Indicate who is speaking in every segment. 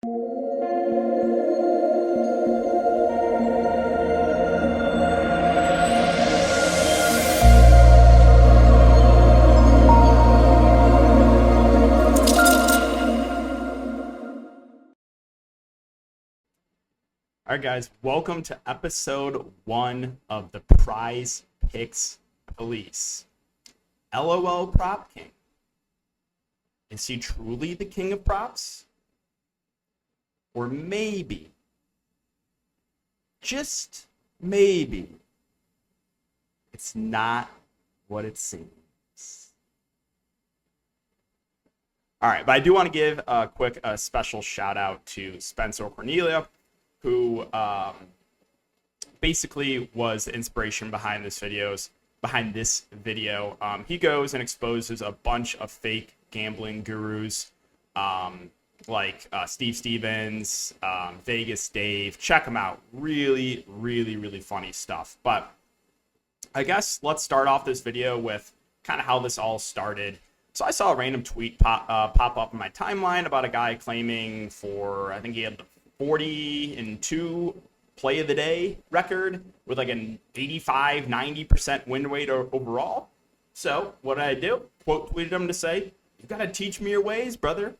Speaker 1: All right, guys, welcome to episode 1 of the Prize Picks Police. LOL Prop King. Is he truly the king of props? Or maybe, just maybe, it's not what it seems. All right, but I do want to give a quick special shout out to Spencer Cornelia, who basically was the inspiration behind this video. He goes and exposes a bunch of fake gambling gurus like Steve Stevens, Vegas Dave. Check them out. Really, really, really funny stuff. But I guess let's start off this video with kind of how this all started. So I saw a random tweet pop up in my timeline about a guy claiming I think he had the 40-2 play of the day record with like an 85-90% win rate overall. So what did I do? Quote tweeted him to say, "You got to teach me your ways, brother.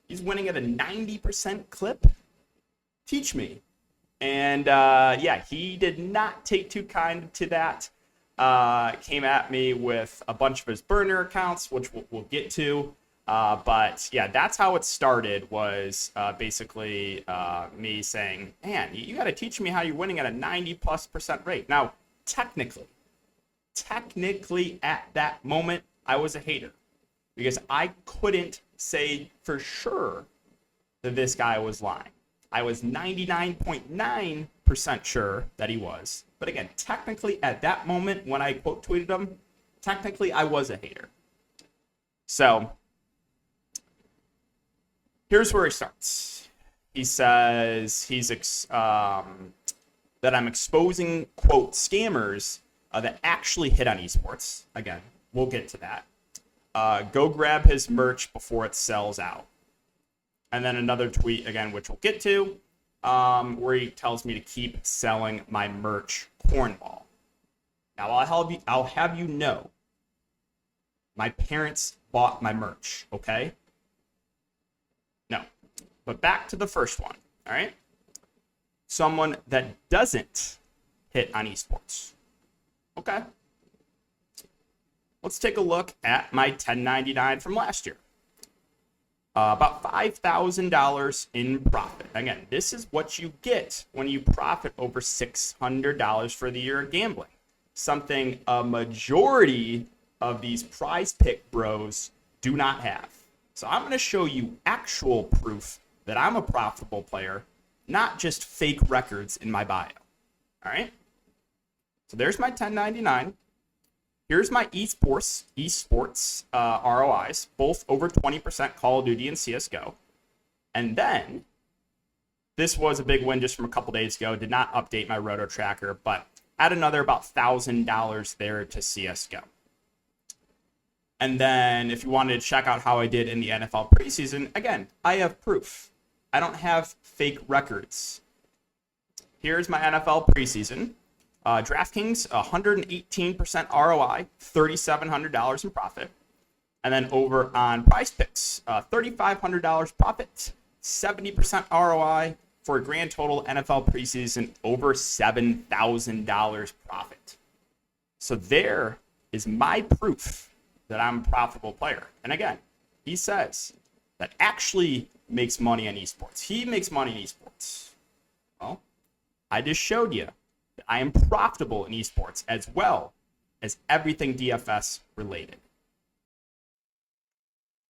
Speaker 1: He's winning at a 90% clip. Teach me." And yeah, he did not take too kind to that. Came at me with a bunch of his burner accounts, which we'll get to. But yeah, that's how it started, was basically me saying, man, you got to teach me how you're winning at a 90+% rate. Now, technically at that moment, I was a hater because I couldn't say for sure that this guy was lying. I was 99.9% sure that he was. But again, technically at that moment when I quote tweeted him, technically I was a hater. So here's where he starts. He says that I'm exposing, quote, scammers that actually hit on esports. Again, we'll get to that. Go grab his merch before it sells out. And then another tweet, again, which we'll get to, where he tells me to keep selling my merch, Cornball. Now, I'll have you know, my parents bought my merch, okay? No. But back to the first one, all right? Someone that doesn't hit on esports. Okay. Let's take a look at my 1099 from last year. About $5,000 in profit. Again, this is what you get when you profit over $600 for the year of gambling. Something a majority of these prize pick bros do not have. So I'm going to show you actual proof that I'm a profitable player, not just fake records in my bio. All right? So there's my 1099. Here's my esports ROIs, both over 20% Call of Duty and CSGO. And then, this was a big win just from a couple days ago. Did not update my roto tracker, but add another about $1,000 there to CSGO. And then if you wanted to check out how I did in the NFL preseason, again, I have proof. I don't have fake records. Here's my NFL preseason. DraftKings, 118% ROI, $3,700 in profit. And then over on Prizepicks, $3,500 profit, 70% ROI for a grand total NFL preseason over $7,000 profit. So there is my proof that I'm a profitable player. And again, he says that actually makes money on esports. He makes money in esports. Well, I just showed you that I am profitable in esports as well as everything DFS related.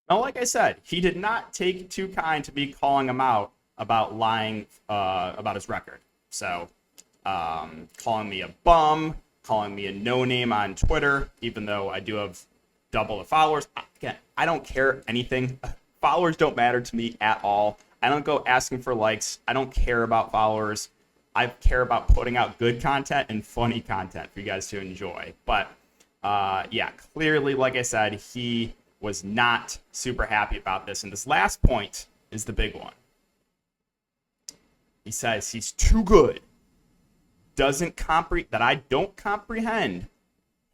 Speaker 1: Now, like I said, he did not take too kind to me calling him out about lying about his record. So calling me a bum, calling me a no-name on Twitter, even though I do have double the followers. Again, I don't care anything. Followers don't matter to me at all. I don't go asking for likes. I don't care about followers. I care about putting out good content and funny content for you guys to enjoy. But yeah, clearly, like I said, he was not super happy about this. And this last point is the big one. He says he's too good. That I don't comprehend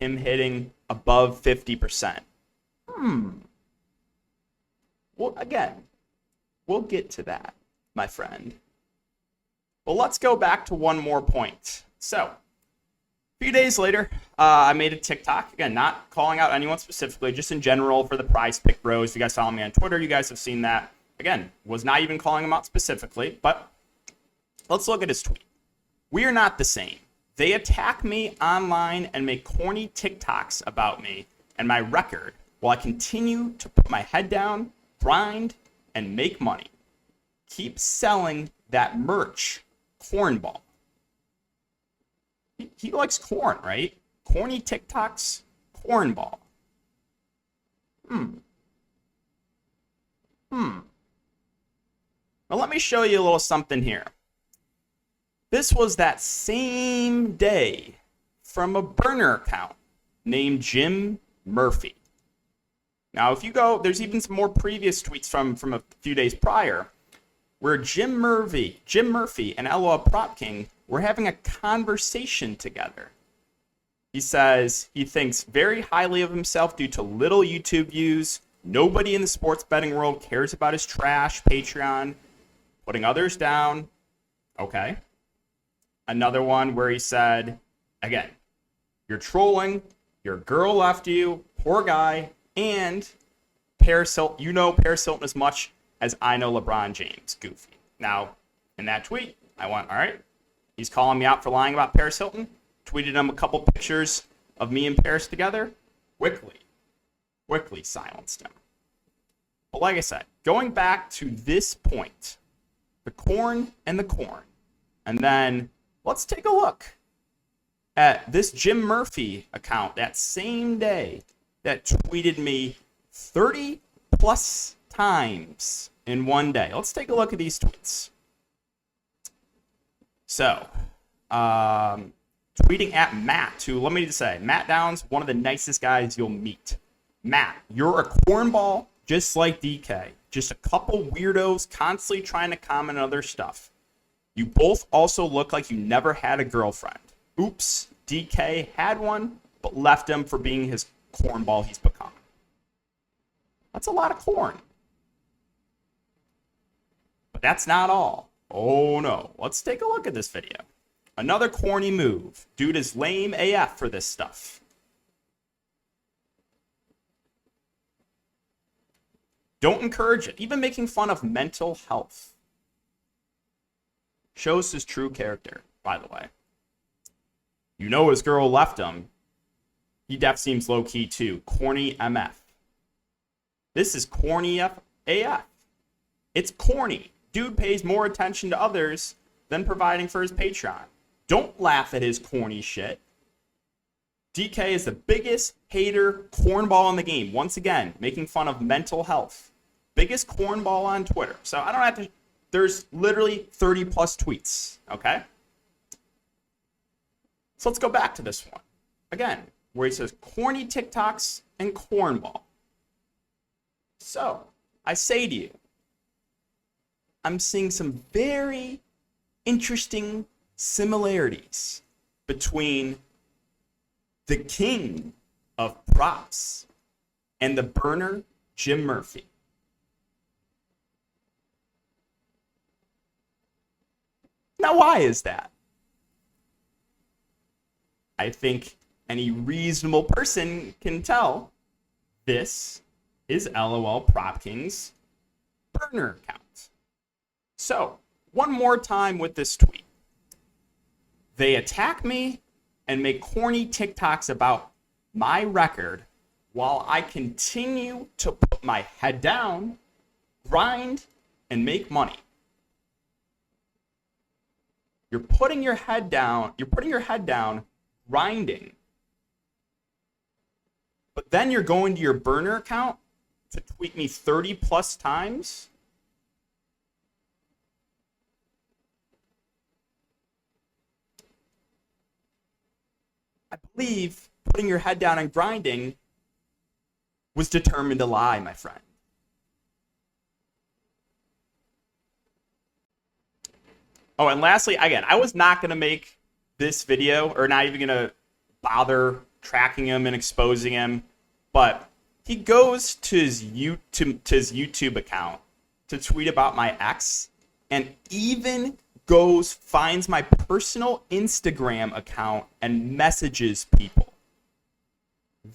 Speaker 1: him hitting above 50%. Well, again, we'll get to that, my friend. Well, let's go back to one more point. So, a few days later, I made a TikTok. Again, not calling out anyone specifically, just in general for the Prizepicks bros. If you guys follow me on Twitter, you guys have seen that. Again, was not even calling them out specifically, but let's look at his tweet. We are not the same. They attack me online and make corny TikToks about me and my record while I continue to put my head down, grind, and make money. Keep selling that merch, cornball. He likes corn, right? Corny TikToks, cornball. Now let me show you a little something here. This was that same day from a burner account named Jim Murphy. Now, if you go, there's even some more previous tweets from a few days prior where Jim Murphy and Lolpropking were having a conversation together. He says he thinks very highly of himself due to little YouTube views. Nobody in the sports betting world cares about his trash Patreon, putting others down. Okay. Another one where he said, again, you're trolling, your girl left you, poor guy, and Paris Hilton, you know Paris Hilton as much as I know LeBron James, goofy. Now, in that tweet, I went, all right, he's calling me out for lying about Paris Hilton, tweeted him a couple pictures of me and Paris together, quickly silenced him. But like I said, going back to this point, the corn, and then let's take a look at this Jim Murphy account that same day that tweeted me 30 plus times in one day. Let's take a look at these tweets. So, tweeting at Matt, who, let me just say, Matt Downs, one of the nicest guys you'll meet. Matt, you're a cornball just like DK. Just a couple weirdos constantly trying to comment on other stuff. You both also look like you never had a girlfriend. Oops, DK had one, but left him for being his cornball he's become. That's a lot of corn. But that's not all. Oh no, let's take a look at this video. Another corny move. Dude is lame AF for this stuff. Don't encourage it. Even making fun of mental health. Shows his true character, by the way. You know his girl left him. He def seems low-key too. Corny MF. This is corny AF. It's corny. Dude pays more attention to others than providing for his Patreon. Don't laugh at his corny shit. DK is the biggest hater cornball in the game. Once again, making fun of mental health. Biggest cornball on Twitter. So I don't have to... There's literally 30 plus tweets, okay? So let's go back to this one. Again, where he says corny TikToks and cornball. So, I say to you, I'm seeing some very interesting similarities between the king of props and the burner, Jim Murphy. Now, why is that? I think any reasonable person can tell this is Lolprokking's burner account. So, one more time with this tweet. They attack me and make corny TikToks about my record while I continue to put my head down, grind, and make money. You're putting your head down, grinding. But then you're going to your burner account to tweet me 30 plus times? I believe putting your head down and grinding was determined to lie, my friend. Oh, and lastly, again, I was not going to make this video or not even going to bother tracking him and exposing him, but he goes to his YouTube account to tweet about my ex and even finds my personal Instagram account and messages people.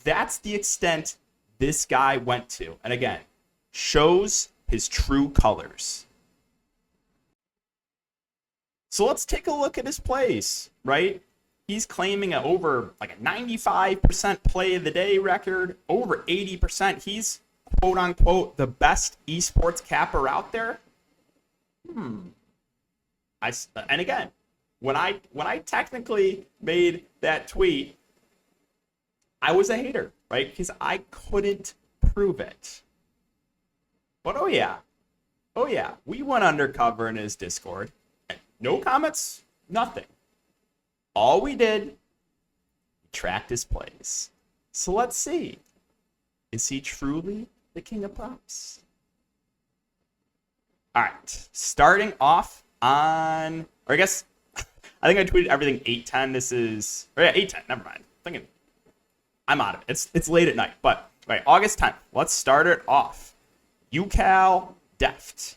Speaker 1: That's the extent this guy went to. And again, shows his true colors. So let's take a look at his plays, right? He's claiming over like a 95% play of the day record, over 80%. He's quote unquote the best esports capper out there. And again, when I technically made that tweet, I was a hater, right? Because I couldn't prove it. But oh yeah, we went undercover in his Discord. No comments, nothing. All we did, we tracked his plays. So let's see. Is he truly the king of props? All right, starting off on, or I guess, I think I tweeted everything 8:10. This is, or yeah, 8:10, never mind. I'm out of it. It's late at night, but all right, August 10th. Let's start it off. UCal Deft.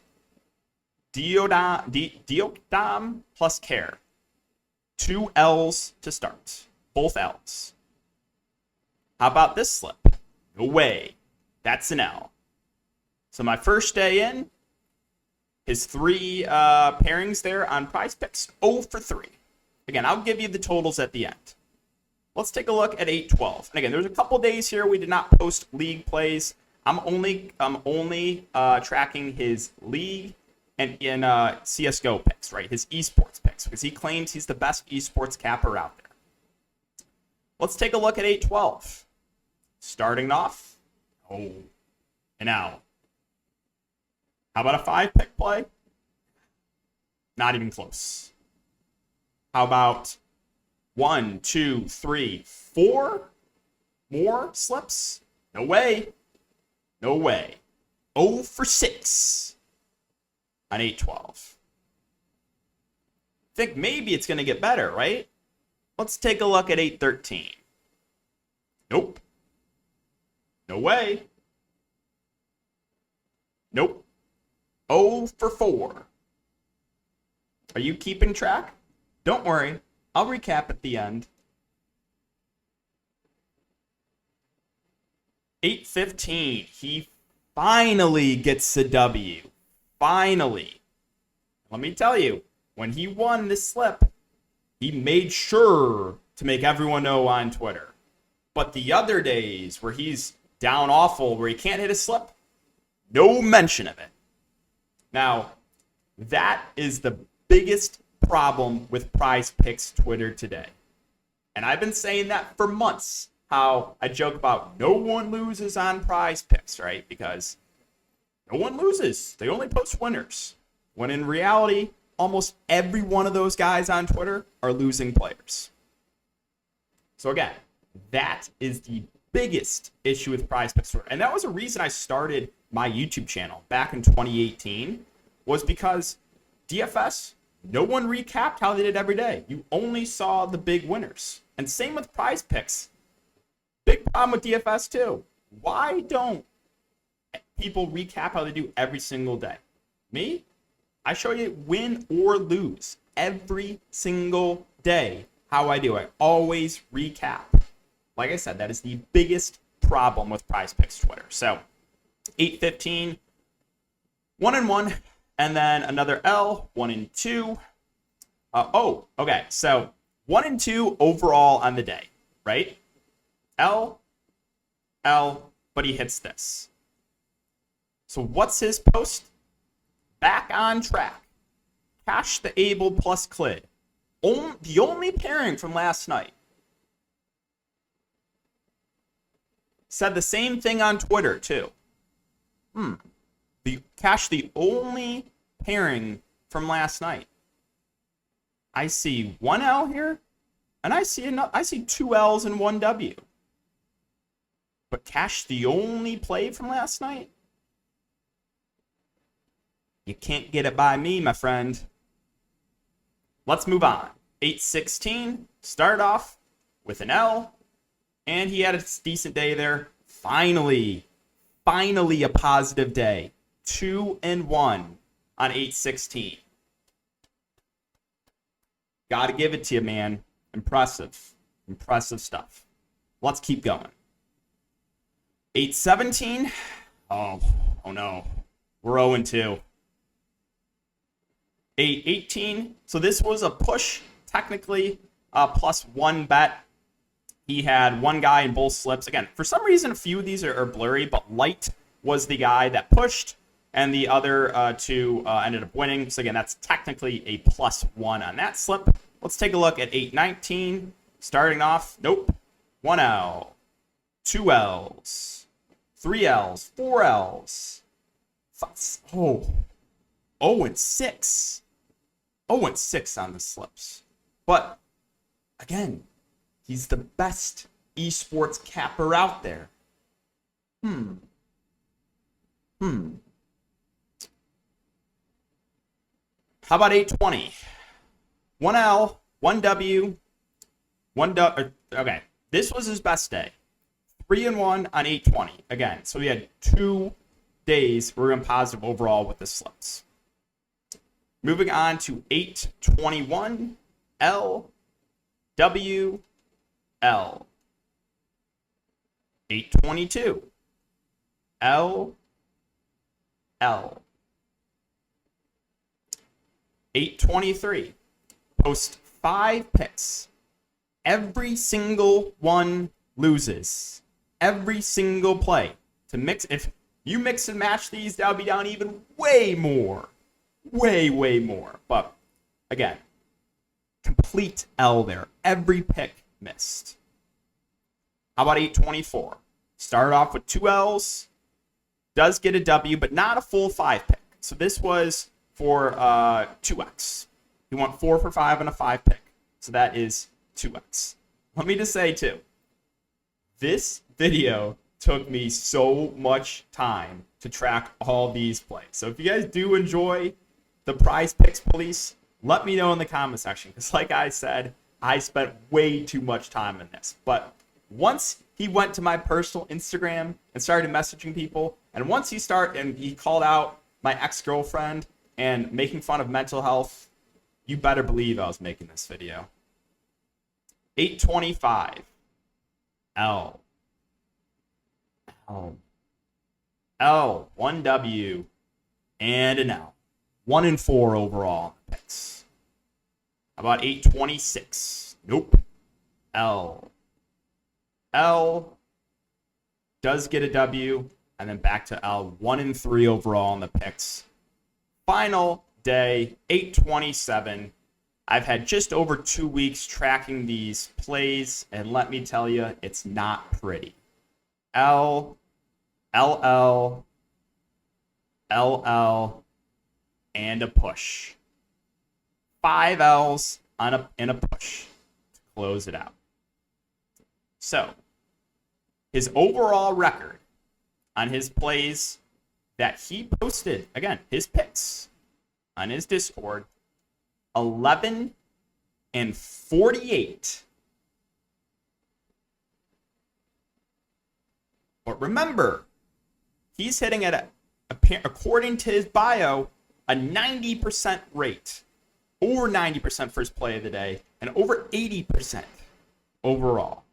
Speaker 1: Diodam plus care. 2 L's to start. Both L's. How about this slip? No way. That's an L. So my first day in, his 3 pairings there on Prizepicks, 0 for 3. Again, I'll give you the totals at the end. Let's take a look at 8-12. And again, there's a couple days here we did not post league plays. I'm only tracking his league and in CSGO picks, right? His esports picks, because he claims he's the best esports capper out there. Let's take a look at 8-12. Starting off, an L. How about a 5-pick play? Not even close. How about 1, 2, 3, 4 more slips? No way. No way. 0 for 6 on 8-12. Think maybe it's going to get better, right? Let's take a look at 8-13. Nope. No way. Nope. 0 for 4. Are you keeping track? Don't worry. I'll recap at the end. 8-15. He finally gets a W. Finally. Let me tell you, when he won this slip, he made sure to make everyone know on Twitter. But the other days where he's down awful, where he can't hit a slip, no mention of it. Now, that is the biggest problem with Prizepicks Twitter today. And I've been saying that for months, how I joke about no one loses on Prizepicks, right? Because no one loses. They only post winners. When in reality, almost every one of those guys on Twitter are losing players. So again, that is the biggest issue with Prizepicks Twitter. And that was a reason I started my YouTube channel back in 2018, was because DFS, no one recapped how they did every day. You only saw the big winners. And same with Prizepicks. Big problem with DFS too. Why don't people recap how they do every single day? Me? I show you win or lose every single day how I do it. Always recap. Like I said, that is the biggest problem with Prizepicks Twitter. So 8-15, 1-1, and then another L, 1-2. Okay. So 1-2 overall on the day, right? L, but he hits this. So what's his post? Back on track. Cash the Able plus Clid. The only pairing from last night. Said the same thing on Twitter, too. Cash the only pairing from last night. I see 1 L here, and I see 2 L's and 1 W. But cash the only play from last night? You can't get it by me, my friend. Let's move on. 8-16, started off with an L, and he had a decent day there. Finally a positive day. 2-1 on 8-16. Gotta give it to you, man. Impressive stuff. Let's keep going. 8-17. Oh no. We're 0-2. 8-18. So this was a push, technically, plus one bet. He had one guy in both slips. Again, for some reason, a few of these are blurry, but Light was the guy that pushed, and the other two ended up winning. So again, that's technically a +1 on that slip. Let's take a look at 8-19. Starting off, nope. 1 L, 2 L's, 3 L's, 4 L's. 0-6. 0-6 on the slips. But again, he's the best esports capper out there. How about 8-20? 1 L, 1 W, 1 W. Okay, this was his best day. 3-1 on 8-20. Again, so he had 2 days where we went positive overall with the slips. Moving on to 8-21. L, W, L. 8-22. L, L. 8-23. Post 5 picks. Every single one loses. Every single play. To mix, if you mix and match these, that'll be down even way more. Way more. But again, complete L there. Every pick missed. How about 8-24? Started off with 2 L's. Does get a W, but not a full 5 pick. So this was for 2x. He went 4 for 5 and a 5 pick. So that is 2x. Let me just say, too, this video took me so much time to track all these plays. So if you guys do enjoy the Prizepicks police, let me know in the comment section. Because like I said, I spent way too much time in this. But once he went to my personal Instagram and started messaging people, and once he called out my ex-girlfriend and making fun of mental health, you better believe I was making this video. 8-25. L. 1 W, and an L. 1-4 overall on the picks. How about 8-26? Nope. L. Does get a W, and then back to L. 1-3 overall on the picks. Final day, 8-27. I've had just over 2 weeks tracking these plays, and let me tell you, it's not pretty. L, LL, LL, and a push. 5 L's in a push to close it out. So, his overall record on his plays that he posted, again, his picks on his Discord, 11-48. But remember, he's hitting at, according to his bio, a 90% rate. Over 90% for his play of the day, and over 80% overall.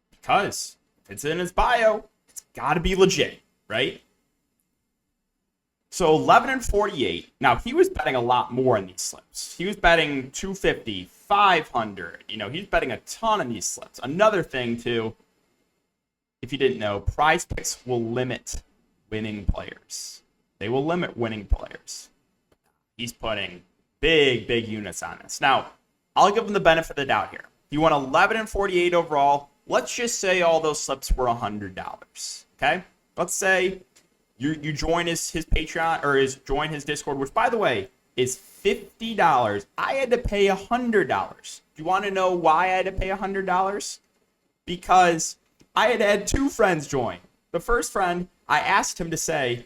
Speaker 1: Because if it's in his bio, it's got to be legit, right? So 11-48. Now, he was betting a lot more in these slips. He was betting 250, 500. He's betting a ton on these slips. Another thing, too, if you didn't know, Prizepicks will limit winning players. They will limit winning players. He's putting big units on this. Now, I'll give him the benefit of the doubt here. He won 11-48 overall. Let's just say all those slips were $100. Okay? Let's say you join his Patreon or join his Discord, which, by the way, is $50. I had to pay $100. Do you want to know why I had to pay $100? Because I had 2 friends join. The first friend, I asked him to say,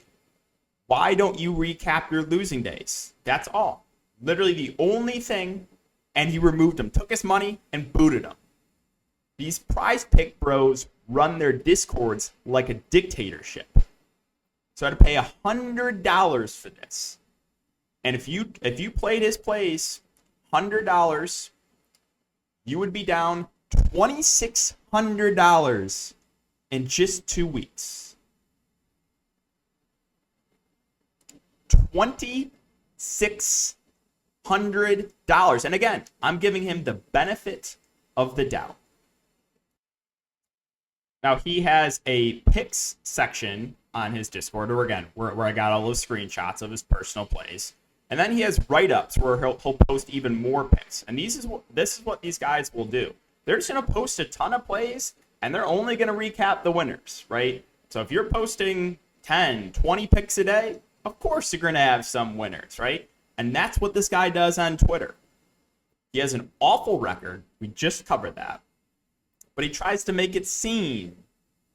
Speaker 1: why don't you recap your losing days? That's all. Literally the only thing, and he removed him, took his money, and booted him. These prize pick bros run their discords like a dictatorship. So I had to pay $100 for this. And if you played his plays, $100, you would be down $2,600 in just 2 weeks. $2,600. And again, I'm giving him the benefit of the doubt. Now, he has a picks section on his Discord, or again, where I got all those screenshots of his personal plays. And then he has write-ups where he'll post even more picks. And this is what these guys will do. They're just going to post a ton of plays, and they're only going to recap the winners, right? So if you're posting 10, 20 picks a day, of course you're going to have some winners, right? And that's what this guy does on Twitter. He has an awful record. We just covered that. But he tries to make it seem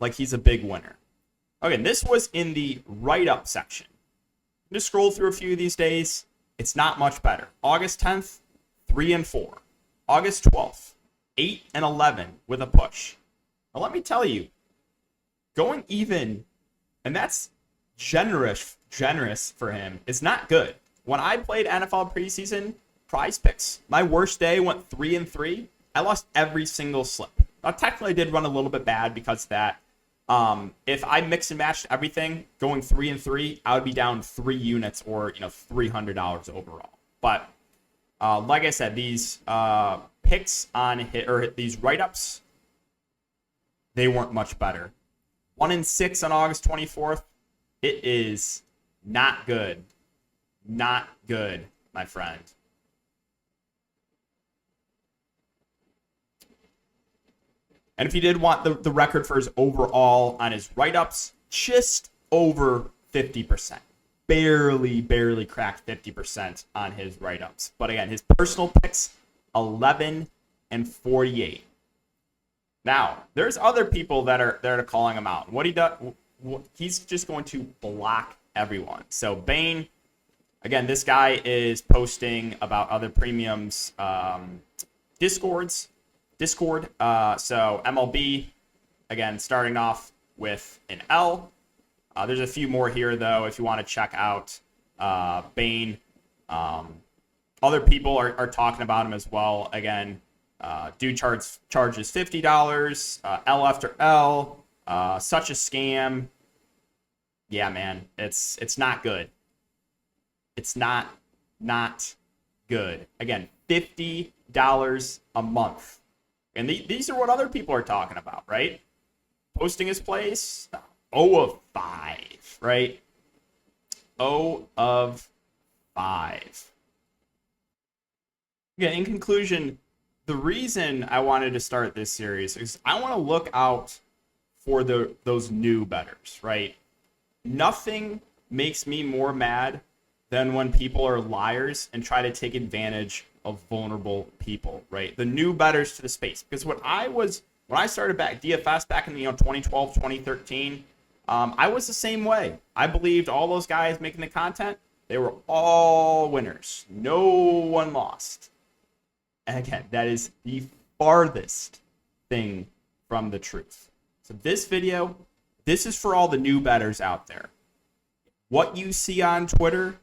Speaker 1: like he's a big winner. Okay, this was in the write-up section. Just scroll through a few of these days. It's not much better. August 10th, 3-4. August 12th, 8-11 with a push. Now let me tell you, going even, and that's generous for him, is not good. When I played NFL preseason Prizepicks, my worst day went 3-3. I lost every single slip. Now, technically, I did run a little bit bad because of that. If I mix and matched everything, going 3-3, I would be down 3 units or $300 overall. But like I said, these picks or these write-ups, they weren't much better. 1-6 on August 24th. It is not good. Not good, my friend. And if you did want the record for his overall on his write-ups, just over 50%. Barely cracked 50% on his write-ups. But again, his personal picks, 11-48. Now, there's other people that are calling him out. What he does, he's just going to block everyone. So Bane, again, this guy is posting about other premiums Discord. So MLB, again, starting off with an L. There's a few more here, though, if you want to check out Bane. Other people are talking about him as well. Again, dude charges $50. L after L. Such a scam. Yeah, man, it's not good. It's not good. Again, $50 a month. And these are what other people are talking about, right? Posting his plays, 0 of 5, right? 0 of 5. Again, in conclusion, the reason I wanted to start this series is I want to look out for those new bettors, right? Nothing makes me more mad than when people are liars and try to take advantage of vulnerable people, right? The new bettors to the space. Because when I started back DFS back in 2012, 2013, I was the same way. I believed all those guys making the content, they were all winners. No one lost. And again, that is the farthest thing from the truth. So this video, this is for all the new bettors out there. What you see on Twitter,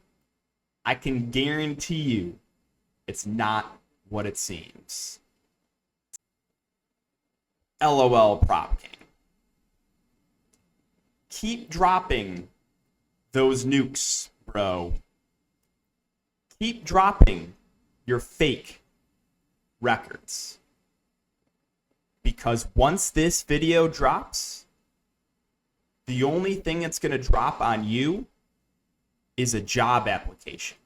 Speaker 1: I can guarantee you it's not what it seems. Lolpropking. Keep dropping those nukes, bro. Keep dropping your fake records. Because once this video drops, the only thing that's going to drop on you is a job application.